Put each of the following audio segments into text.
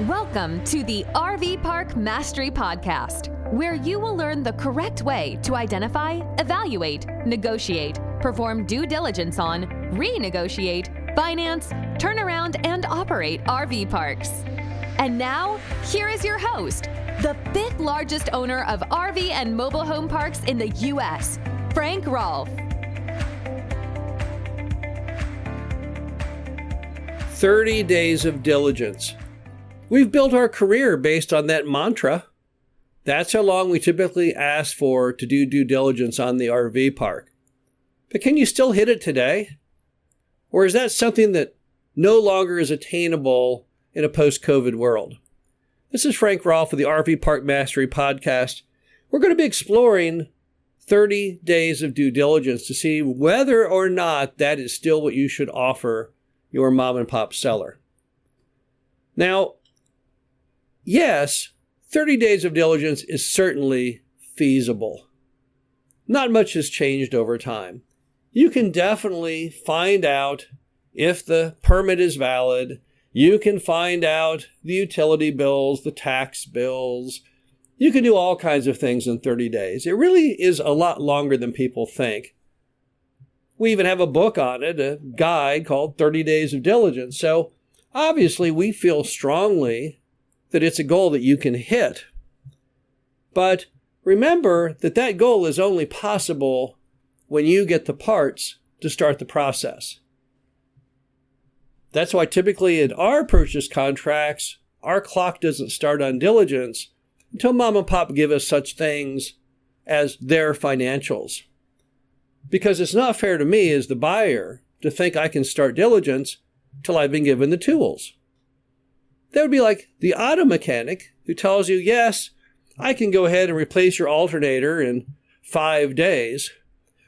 Welcome to the RV Park Mastery Podcast, where you will learn the correct way to identify, evaluate, negotiate, perform due diligence on, renegotiate, finance, turn around, and operate RV parks. And now, here is your host, the fifth largest owner of RV and mobile home parks in the U.S., Frank Rolfe. 30 days of diligence. We've built our career based on that mantra. That's how long we typically ask for to do due diligence on the RV park. But can you still hit it today? Or is that something that no longer is attainable in a post-COVID world? This is Frank Rolfe of the RV Park Mastery Podcast. We're going to be exploring 30 days of due diligence to see whether or not that is still what you should offer your mom and pop seller. Now, yes, 30 days of diligence is certainly feasible. Not much has changed over time. You can definitely find out if the permit is valid. You can find out the utility bills, the tax bills. You can do all kinds of things in 30 days. It really is a lot longer than people think. We even have a book on it, a guide called 30 Days of Diligence. So obviously we feel strongly that it's a goal that you can hit. But remember that that goal is only possible when you get the parts to start the process. That's why typically in our purchase contracts, our clock doesn't start on diligence until mom and pop give us such things as their financials. Because it's not fair to me as the buyer to think I can start diligence till I've been given the tools. That would be like the auto mechanic who tells you, yes, I can go ahead and replace your alternator in 5 days,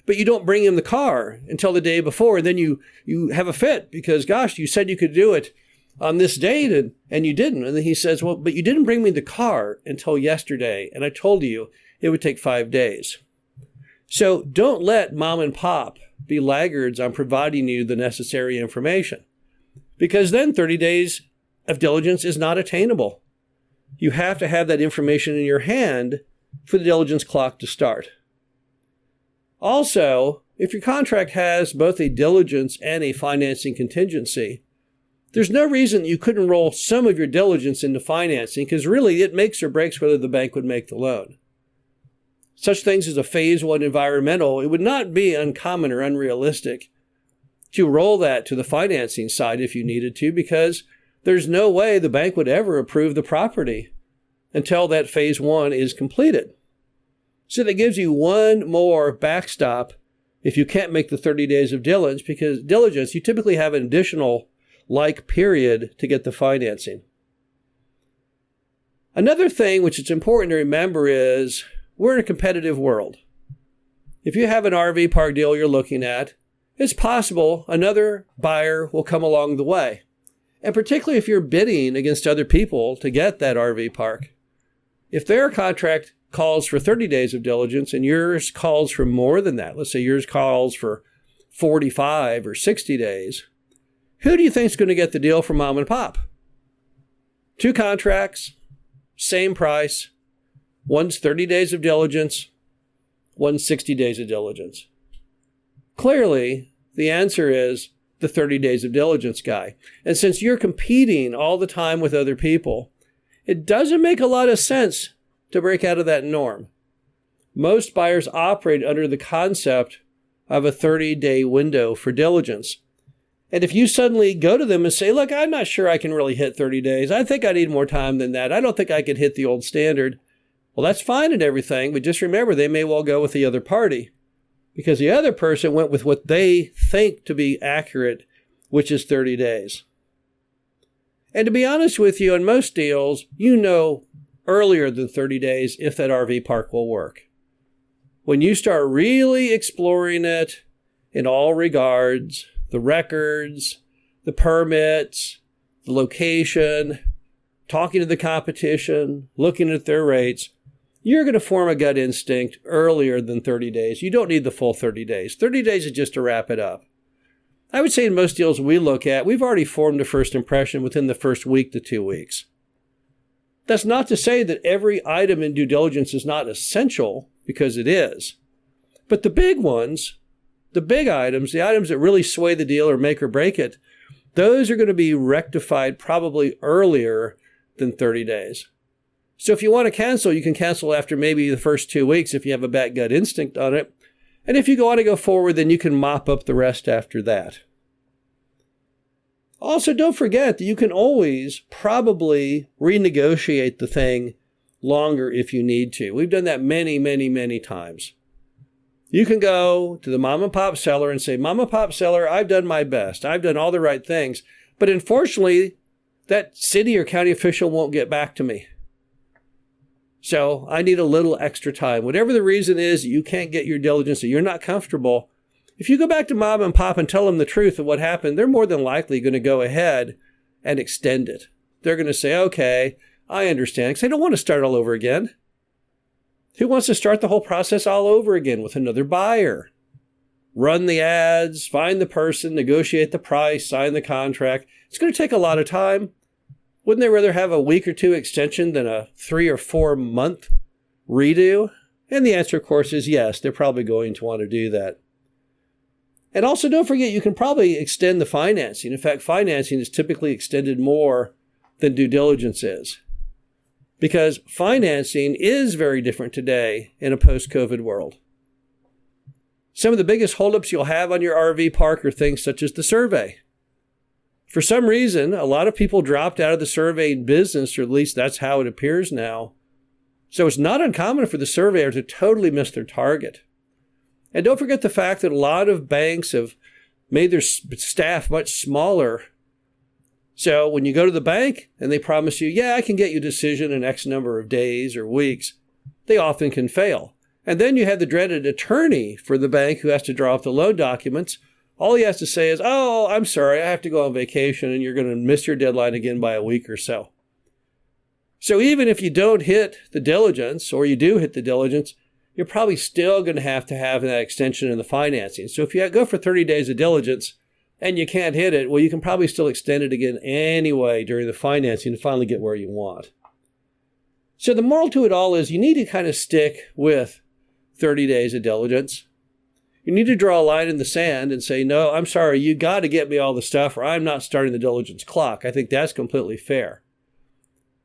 but you don't bring him the car until the day before, and then you have a fit because, gosh, you said you could do it on this date, and you didn't. And then he says, well, but you didn't bring me the car until yesterday, and I told you it would take 5 days. So don't let mom and pop be laggards on providing you the necessary information, because then 30 days of diligence is not attainable. You have to have that information in your hand for the diligence clock to start. Also, if your contract has both a diligence and a financing contingency, there's no reason you couldn't roll some of your diligence into financing, because really it makes or breaks whether the bank would make the loan. Such things as a phase 1 environmental, it would not be uncommon or unrealistic to roll that to the financing side if you needed to, because there's no way the bank would ever approve the property until that phase 1 is completed. So that gives you one more backstop if you can't make the 30 days of diligence, because diligence, you typically have an additional period to get the financing. Another thing which it's important to remember is we're in a competitive world. If you have an RV park deal you're looking at, it's possible another buyer will come along the way. And particularly if you're bidding against other people to get that RV park. If their contract calls for 30 days of diligence and yours calls for more than that, let's say yours calls for 45 or 60 days, who do you think is going to get the deal for mom and pop? 2 contracts, same price. One's 30 days of diligence, one's 60 days of diligence. Clearly, the answer is the 30 days of diligence guy. And since you're competing all the time with other people, it doesn't make a lot of sense to break out of that norm. Most buyers operate under the concept of a 30-day window for diligence. And if you suddenly go to them and say, look, I'm not sure I can really hit 30 days. I think I need more time than that. I don't think I could hit the old standard. Well, that's fine and everything, but just remember they may well go with the other party because the other person went with what they think to be accurate, which is 30 days. And to be honest with you, on most deals, you know earlier than 30 days if that RV park will work. When you start really exploring it in all regards, the records, the permits, the location, talking to the competition, looking at their rates, you're going to form a gut instinct earlier than 30 days. You don't need the full 30 days. 30 days is just to wrap it up. I would say in most deals we look at, we've already formed a first impression within the first week to 2 weeks. That's not to say that every item in due diligence is not essential, because it is. But the big ones, the big items, the items that really sway the deal or make or break it, those are going to be rectified probably earlier than 30 days. So if you want to cancel, you can cancel after maybe the first 2 weeks if you have a bad gut instinct on it. And if you want to go forward, then you can mop up the rest after that. Also, don't forget that you can always probably renegotiate the thing longer if you need to. We've done that many, many, many times. You can go to the mom and pop seller and say, Mom and pop seller, I've done my best. I've done all the right things. But unfortunately, that city or county official won't get back to me. So I need a little extra time. Whatever the reason is, you can't get your diligence or you're not comfortable. If you go back to mom and pop and tell them the truth of what happened, they're more than likely going to go ahead and extend it. They're going to say, okay, I understand, because they don't want to start all over again. Who wants to start the whole process all over again with another buyer? Run the ads, find the person, negotiate the price, sign the contract. It's going to take a lot of time. Wouldn't they rather have a week or two extension than a 3 or 4 month redo? And the answer, of course, is yes, they're probably going to want to do that. And also, don't forget, you can probably extend the financing. In fact, financing is typically extended more than due diligence is, because financing is very different today in a post-COVID world. Some of the biggest holdups you'll have on your RV park are things such as the survey. For some reason, a lot of people dropped out of the surveying business, or at least that's how it appears now. So it's not uncommon for the surveyor to totally miss their target. And don't forget the fact that a lot of banks have made their staff much smaller. So when you go to the bank and they promise you, yeah, I can get you a decision in X number of days or weeks, they often can fail. And then you have the dreaded attorney for the bank who has to draw up the loan documents. All he has to say is, oh, I'm sorry, I have to go on vacation, and you're going to miss your deadline again by a week or so. So even if you don't hit the diligence, or you do hit the diligence, you're probably still going to have that extension in the financing. So if you go for 30 days of diligence and you can't hit it, well, you can probably still extend it again anyway during the financing to finally get where you want. So the moral to it all is you need to kind of stick with 30 days of diligence. You need to draw a line in the sand and say, no, I'm sorry, you got to get me all the stuff or I'm not starting the diligence clock. I think that's completely fair.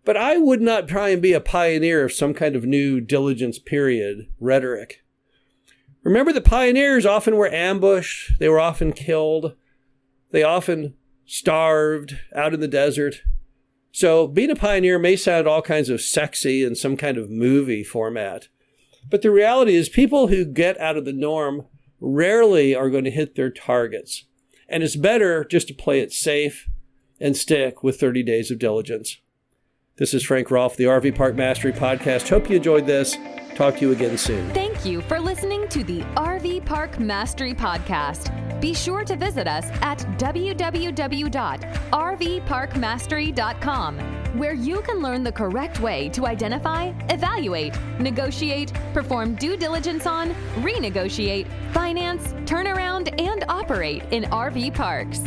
But I would not try and be a pioneer of some kind of new diligence period rhetoric. Remember that pioneers often were ambushed. They were often killed. They often starved out in the desert. So being a pioneer may sound all kinds of sexy in some kind of movie format. But the reality is people who get out of the norm rarely are going to hit their targets. And it's better just to play it safe and stick with 30 days of diligence. This is Frank Rolfe, the RV Park Mastery Podcast. Hope you enjoyed this. Talk to you again soon. Thank you for listening to the RV Park Mastery Podcast. Be sure to visit us at www.rvparkmastery.com, where you can learn the correct way to identify, evaluate, negotiate, perform due diligence on, renegotiate, finance, turn around, and operate in RV parks.